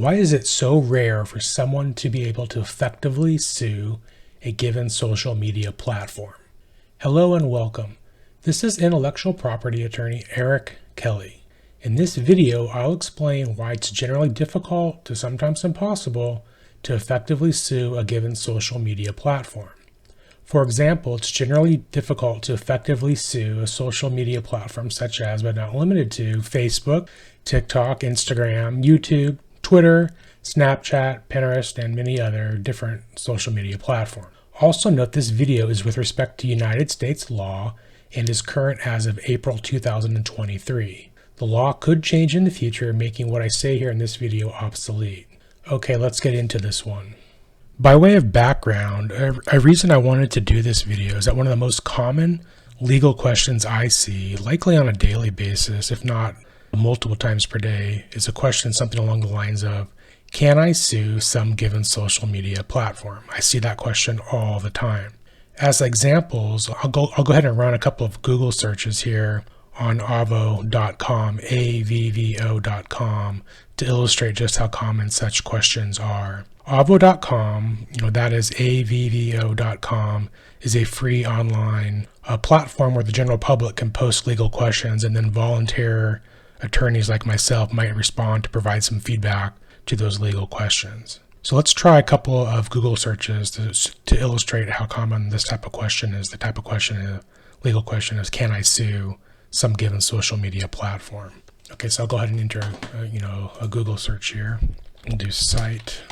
Why is it so rare for someone to be able to effectively sue a given social media platform? Hello and welcome. This is intellectual property attorney Eric Kelly. In this video, I'll explain why it's generally difficult to sometimes impossible to effectively sue a given social media platform. For example, it's generally difficult to effectively sue a social media platform such as, but not limited to, Facebook, TikTok, Instagram, YouTube, Twitter, Snapchat, Pinterest, and many other different social media platforms. Also note this video is with respect to United States law and is current as of April 2023. The law could change in the future, making what I say here in this video obsolete. Okay, let's get into this one. By way of background, a reason I wanted to do this video is that one of the most common legal questions I see, likely on a daily basis, if not multiple times per day, is a question something along the lines of, can I sue some given social media platform? I see that question all the time. As examples, I'll go ahead and run a couple of Google searches here on avvo.com, avvo.com, to illustrate just how common such questions are. Avvo.com, that is avvo.com, is a free online platform where the general public can post legal questions, and then volunteer attorneys like myself might respond to provide some feedback to those legal questions. So let's try a couple of Google searches to illustrate how common this type of question is. The type of legal question is, can I sue some given social media platform? Okay, so I'll go ahead and enter a Google search here. We'll do site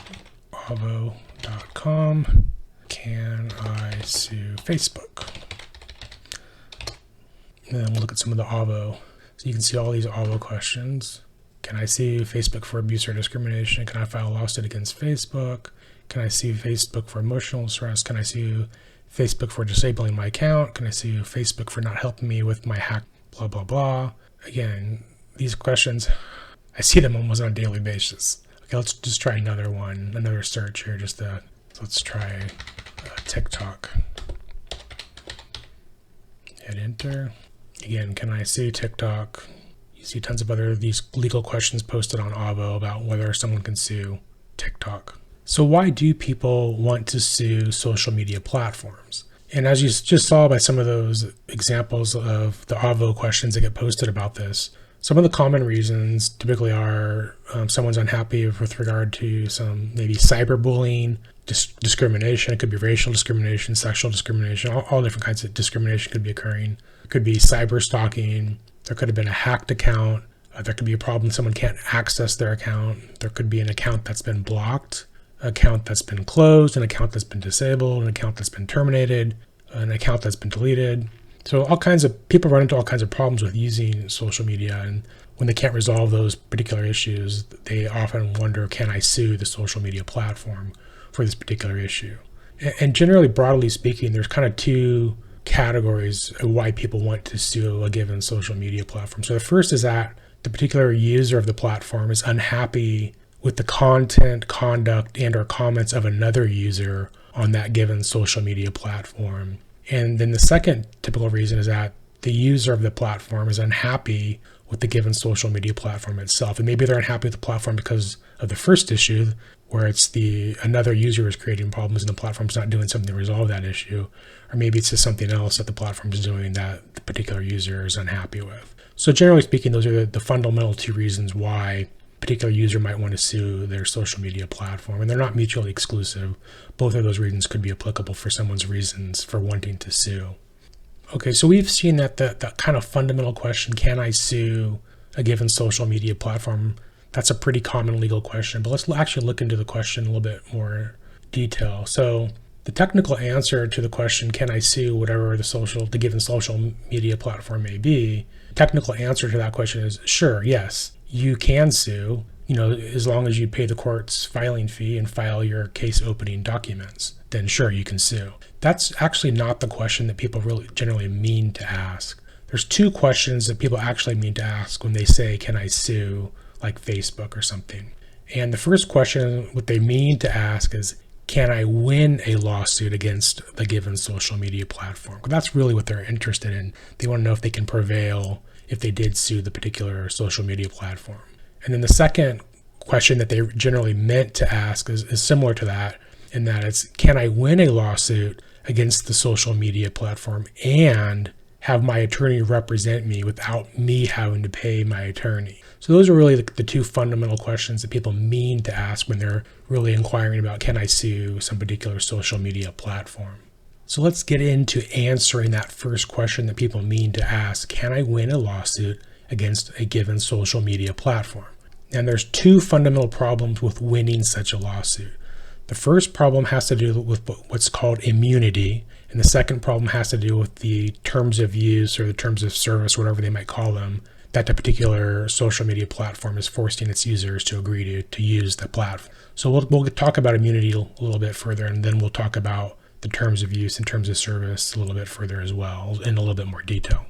avvo.com. Can I sue Facebook? And then we'll look at some of the Avvo. So you can see all these Avvo questions. Can I sue Facebook for abuse or discrimination? Can I file a lawsuit against Facebook? Can I sue Facebook for emotional distress? Can I sue Facebook for disabling my account? Can I sue Facebook for not helping me with my hack? Blah, blah, blah. Again, these questions, I see them almost on a daily basis. Okay, let's just try another search here. Let's try TikTok. Hit enter. Again, can I sue TikTok? You see tons of these legal questions posted on Avvo about whether someone can sue TikTok. So why do people want to sue social media platforms? And as you just saw by some of those examples of the Avvo questions that get posted about this, some of the common reasons typically are someone's unhappy with regard to some maybe cyberbullying, discrimination. It could be racial discrimination, sexual discrimination, all different kinds of discrimination could be occurring. It could be cyber stalking. There could have been a hacked account. There could be a problem someone can't access their account. There could be an account that's been blocked, an account that's been closed, an account that's been disabled, an account that's been terminated, an account that's been deleted. So people run into all kinds of problems with using social media, and when they can't resolve those particular issues, they often wonder, can I sue the social media platform for this particular issue? And generally, broadly speaking, there's kind of two categories of why people want to sue a given social media platform. So the first is that the particular user of the platform is unhappy with the content, conduct, and or comments of another user on that given social media platform. And then the second typical reason is that the user of the platform is unhappy with the given social media platform itself. And maybe they're unhappy with the platform because of the first issue, where it's another user is creating problems and the platform's not doing something to resolve that issue. Or maybe it's just something else that the platform is doing that the particular user is unhappy with. So generally speaking, those are the fundamental two reasons why a particular user might want to sue their social media platform. And they're not mutually exclusive. Both of those reasons could be applicable for someone's reasons for wanting to sue. Okay, so we've seen that that kind of fundamental question, can I sue a given social media platform? That's a pretty common legal question, but let's actually look into the question in a little bit more detail. So the technical answer to the question, can I sue whatever the given social media platform may be, the technical answer to that question is sure, yes, you can sue, as long as you pay the court's filing fee and file your case opening documents, then sure, you can sue. That's actually not the question that people really generally mean to ask. There's two questions that people actually mean to ask when they say, can I sue, like Facebook or something. And the first question, what they mean to ask is, can I win a lawsuit against the given social media platform? That's really what they're interested in. They want to know if they can prevail if they did sue the particular social media platform. And then the second question that they generally meant to ask is similar to that, in that it's, can I win a lawsuit against the social media platform and have my attorney represent me without me having to pay my attorney? So those are really the two fundamental questions that people mean to ask when they're really inquiring about, can I sue some particular social media platform? So let's get into answering that first question that people mean to ask. Can I win a lawsuit against a given social media platform? And there's two fundamental problems with winning such a lawsuit. The first problem has to do with what's called immunity, and the second problem has to do with the terms of use or the terms of service, whatever they might call them, that the particular social media platform is forcing its users to agree to use the platform. So we'll talk about immunity a little bit further, and then we'll talk about the terms of use and terms of service a little bit further as well, in a little bit more detail.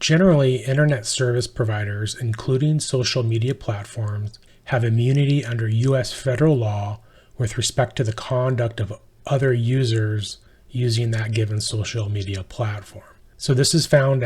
Generally, internet service providers, including social media platforms, have immunity under U.S. federal law with respect to the conduct of other users using that given social media platform. So this is found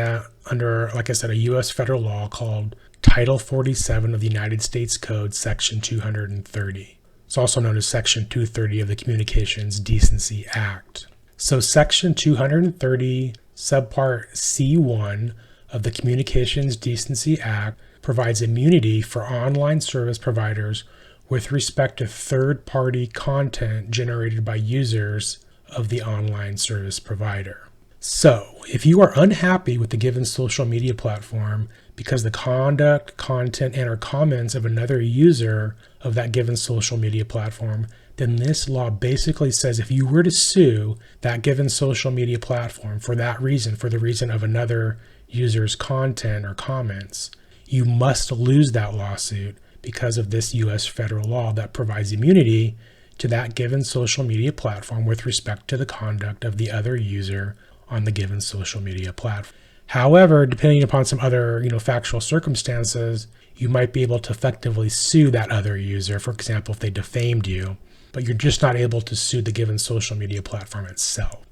under, like I said, a U.S. federal law called Title 47 of the United States Code, Section 230. It's also known as Section 230 of the Communications Decency Act. So Section 230, Subpart C1 of the Communications Decency Act provides immunity for online service providers with respect to third-party content generated by users of the online service provider. So, if you are unhappy with the given social media platform because the conduct, content, and/or comments of another user of that given social media platform, then this law basically says if you were to sue that given social media platform for that reason, for the reason of another user's content or comments, you must lose that lawsuit because of this U.S. federal law that provides immunity to that given social media platform with respect to the conduct of the other user on the given social media platform. However, depending upon some other, factual circumstances, you might be able to effectively sue that other user, for example, if they defamed you, but you're just not able to sue the given social media platform itself.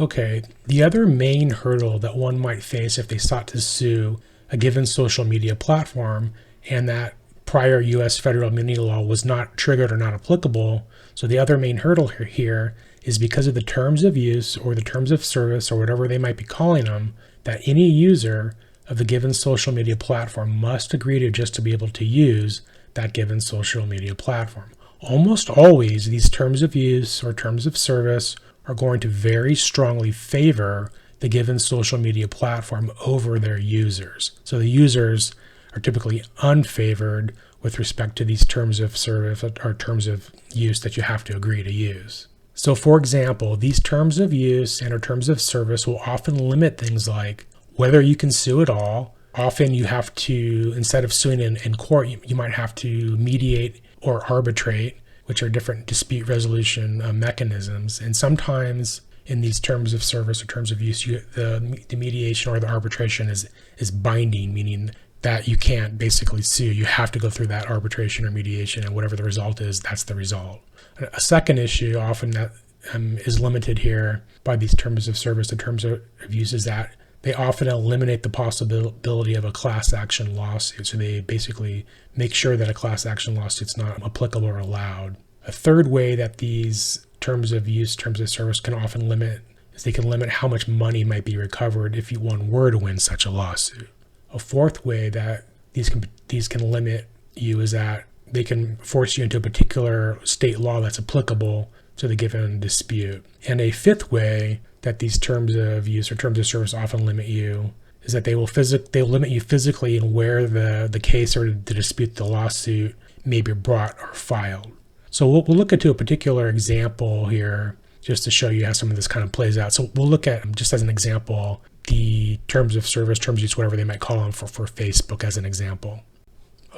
Okay, the other main hurdle that one might face if they sought to sue a given social media platform and that prior U.S. federal immunity law was not triggered or not applicable, so the other main hurdle here is because of the terms of use or the terms of service or whatever they might be calling them, that any user of the given social media platform must agree to just to be able to use that given social media platform. Almost always, these terms of use or terms of service are going to very strongly favor the given social media platform over their users. So the users are typically unfavored with respect to these terms of service or terms of use that you have to agree to use. So for example, these terms of use and or terms of service will often limit things like whether you can sue at all. Often you have to, instead of suing in court, you might have to mediate or arbitrate, which are different dispute resolution mechanisms. And sometimes in these terms of service or terms of use, the mediation or the arbitration is binding, meaning that you can't basically sue. You have to go through that arbitration or mediation, and whatever the result is, that's the result. A second issue often that is limited here by these terms of service and terms of use is that they often eliminate the possibility of a class action lawsuit. So they basically make sure that a class action lawsuit's not applicable or allowed. A third way that these terms of use, terms of service can often limit is they can limit how much money might be recovered if one were to win such a lawsuit. A fourth way that these can limit you is that they can force you into a particular state law that's applicable to the given dispute. And a fifth way that these terms of use or terms of service often limit you is that they'll limit you physically in where the case or the dispute, the lawsuit, may be brought or filed. So we'll look into a particular example here just to show you how some of this kind of plays out. So we'll look at, just as an example, the terms of service, terms of use, whatever they might call them for Facebook as an example.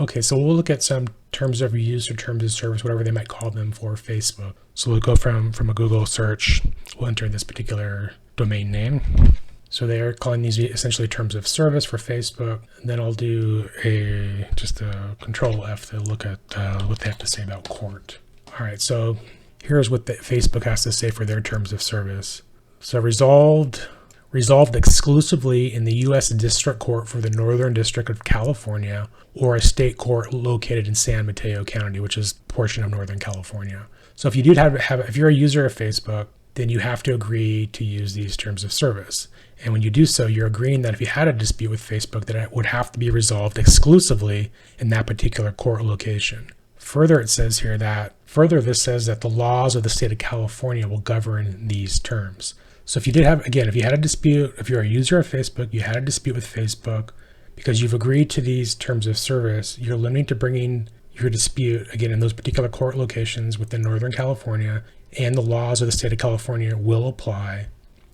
Okay, so we'll look at some terms of use or terms of service, whatever they might call them for Facebook. So we'll go from a Google search, we'll enter this particular domain name. So they're calling these essentially terms of service for Facebook. And then I'll do just a Control F to look at what they have to say about court. All right, so here's what Facebook has to say for their terms of service. So resolved resolved exclusively in the U.S. District Court for the Northern District of California or a state court located in San Mateo County, which is a portion of Northern California. So if you do if you're a user of Facebook, then you have to agree to use these terms of service. And when you do so, you're agreeing that if you had a dispute with Facebook, that it would have to be resolved exclusively in that particular court location. Further, this says that the laws of the state of California will govern these terms. So if you had a dispute, if you're a user of Facebook, you had a dispute with Facebook, because you've agreed to these terms of service, you're limited to bringing your dispute, again, in those particular court locations within Northern California, and the laws of the state of California will apply.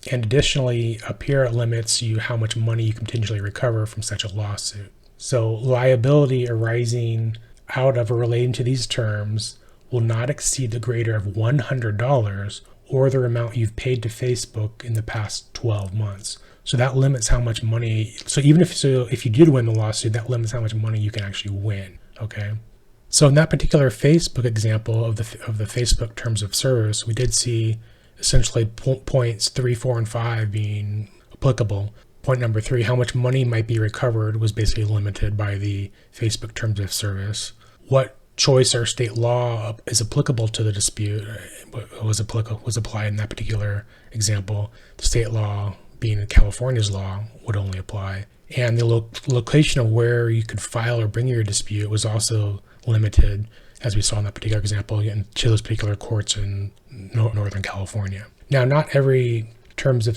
And additionally, up here it limits you how much money you can potentially recover from such a lawsuit. So liability arising out of or relating to these terms will not exceed the greater of $100 or the amount you've paid to Facebook in the past 12 months. So that limits how much money, so if you did win the lawsuit, that limits how much money you can actually win, okay? So in that particular Facebook example of the Facebook terms of service, we did see essentially points 3, 4, and 5 being applicable. Point number 3, how much money might be recovered, was basically limited by the Facebook terms of service. What choice or state law is applicable to the dispute was applied in that particular example. The state law, being California's law, would only apply. And the location of where you could file or bring your dispute was also limited, as we saw in that particular example, to those particular courts in Northern California. Now, not every terms of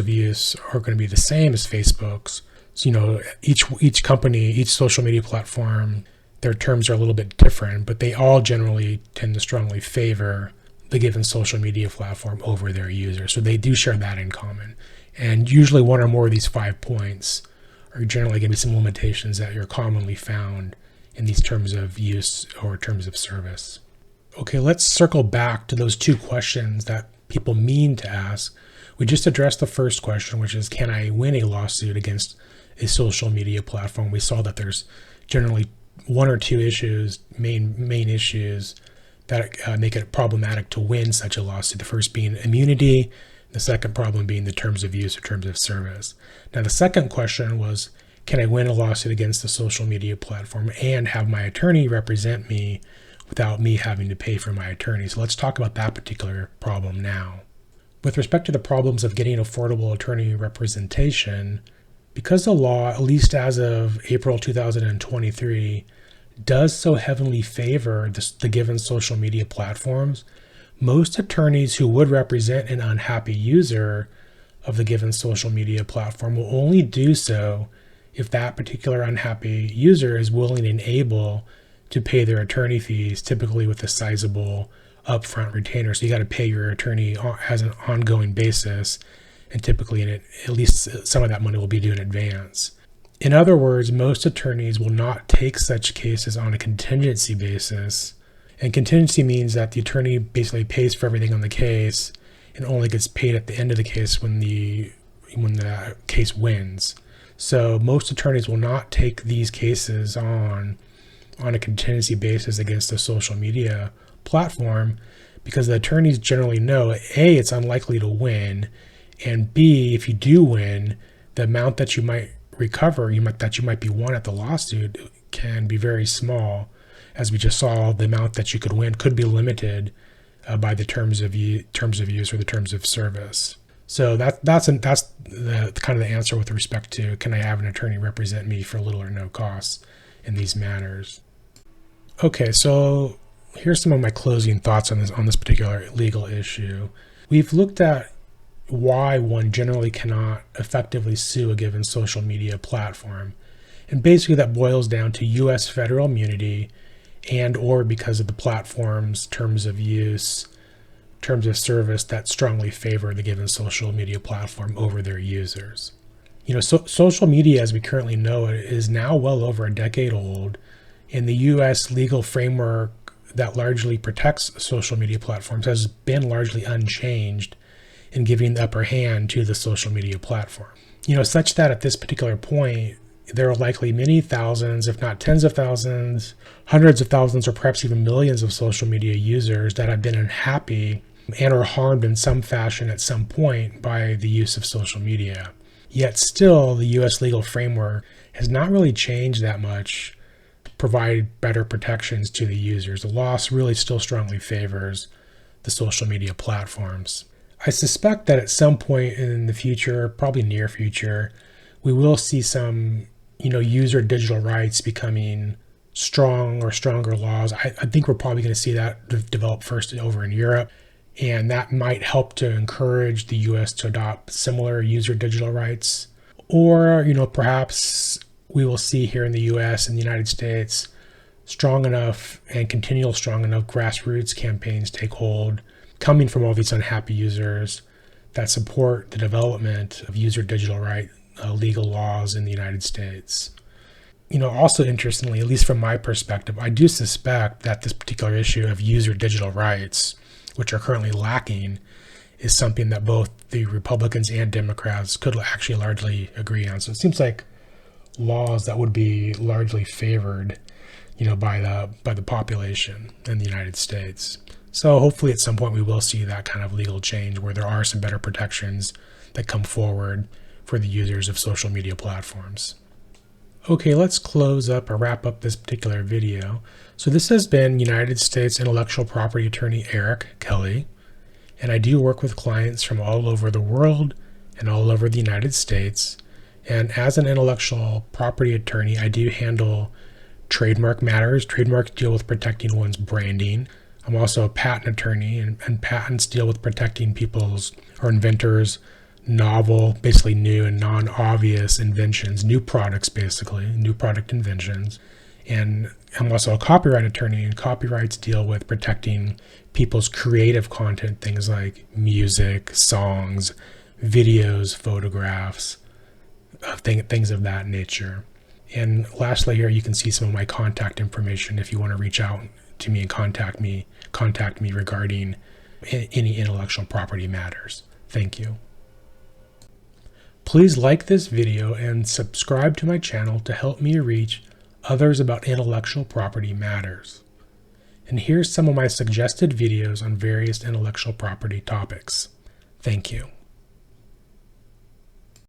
use are going to be the same as Facebook's. So, each company, each social media platform, their terms are a little bit different, but they all generally tend to strongly favor the given social media platform over their users. So they do share that in common. And usually one or more of these 5 points are generally going to be some limitations that are commonly found in these terms of use or terms of service. Okay, let's circle back to those 2 questions that people mean to ask. We just addressed the first question, which is, can I win a lawsuit against a social media platform? We saw that there's generally 1 or 2 issues, main issues that make it problematic to win such a lawsuit. The first being immunity, the second problem being the terms of use or terms of service. Now, the second question was, can I win a lawsuit against the social media platform and have my attorney represent me without me having to pay for my attorney? So let's talk about that particular problem now. With respect to the problems of getting affordable attorney representation, because the law, at least as of April 2023, does so heavily favor the given social media platforms, most attorneys who would represent an unhappy user of the given social media platform will only do so if that particular unhappy user is willing and able to pay their attorney fees, typically with a sizable upfront retainer. So you got to pay your attorney as an ongoing basis, and typically at least some of that money will be due in advance. In other words, most attorneys will not take such cases on a contingency basis. And contingency means that the attorney basically pays for everything on the case and only gets paid at the end of the case when the case wins. So most attorneys will not take these cases on a contingency basis against a social media platform, because the attorneys generally know, A, it's unlikely to win, and B, if you do win, the amount that you might recover, that you might be won at the lawsuit, can be very small. As we just saw, the amount that you could win could be limited by the terms of use or the terms of service. So that's the kind of the answer with respect to, can I have an attorney represent me for little or no cost in these matters? Okay, so here's some of my closing thoughts on this particular legal issue. We've looked at why one generally cannot effectively sue a given social media platform. And basically that boils down to U.S. federal immunity and or because of the platform's terms of use, terms of service that strongly favor the given social media platform over their users. Social media as we currently know it is now well over a decade old, and the U.S. legal framework that largely protects social media platforms has been largely unchanged in giving the upper hand to the social media platform. Such that at this particular point, there are likely many thousands, if not tens of thousands, hundreds of thousands, or perhaps even millions of social media users that have been unhappy and are harmed in some fashion at some point by the use of social media. Yet still, the US legal framework has not really changed that much to provide better protections to the users. The law really still strongly favors the social media platforms. I suspect that at some point in the future, probably near future, we will see some, user digital rights becoming strong or stronger laws. I think we're probably going to see that develop first over in Europe, and that might help to encourage the US to adopt similar user digital rights. Or, perhaps we will see here in the US and the United States strong enough and continual strong enough grassroots campaigns take hold coming from all these unhappy users that support the development of user digital right legal laws in the United States. Also interestingly, at least from my perspective, I do suspect that this particular issue of user digital rights, which are currently lacking, is something that both the Republicans and Democrats could actually largely agree on. So it seems like laws that would be largely favored, by the population in the United States. So hopefully at some point we will see that kind of legal change where there are some better protections that come forward for the users of social media platforms. Okay, let's close up or wrap up this particular video. So this has been United States intellectual property attorney Eric Kelly, and I do work with clients from all over the world and all over the United States. And as an intellectual property attorney, I do handle trademark matters. Trademarks deal with protecting one's branding. I'm also a patent attorney, and patents deal with protecting people's or inventors' novel, basically new and non-obvious inventions, new products, basically, new product inventions. And I'm also a copyright attorney, and copyrights deal with protecting people's creative content, things like music, songs, videos, photographs, things of that nature. And lastly here, you can see some of my contact information if you want to reach out to me and contact me regarding any intellectual property matters. Thank you. Please like this video and subscribe to my channel to help me reach others about intellectual property matters. And here's some of my suggested videos on various intellectual property topics. Thank you.